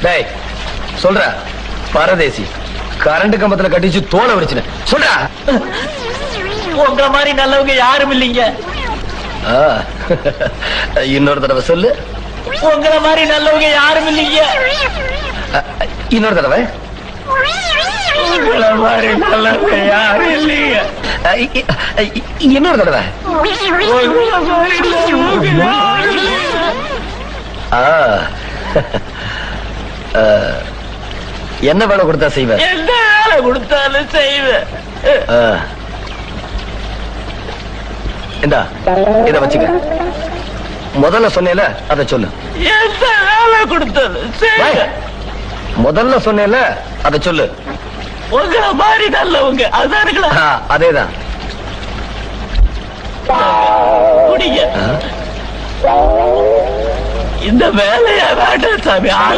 டேய் சொல்ற பரதேசி கரண்ட் கம்பத்துல கட்டிச்சு தோலை வரிச்சுன சொல்றா. உங்க மாதிரி நல்லவங்க யாரும் இல்லைங்க. இன்னொரு தடவை சொல்லு. உங்கள மாதிரி நல்லவங்க யாரும் இல்லைங்க. இன்னொரு தடவை. உங்கள மாதிரி நல்லவங்க யாரும் இல்லைங்க. இன்னொரு தடவை. உங்கள மாதிரி நல்லவங்க யாரும் இல்லைங்க. என்ன வேலை கொடுத்தா செய்வேன்? என்ன வேலை கொடுத்தாலும் செய்வேன். இந்தா இத வச்சுக்க. முதல்ல சொன்னேல அத சொல்லு. என்ன வேலை கொடுத்தாலும் செய்வேன். முதல்ல சொன்னேல அத சொல்லு. உங்கள மாதிரி நல்லவங்க அதானுங்களா? அதேதான். குடிங்க. இந்த வேலையா வேண்டாம் சாமி.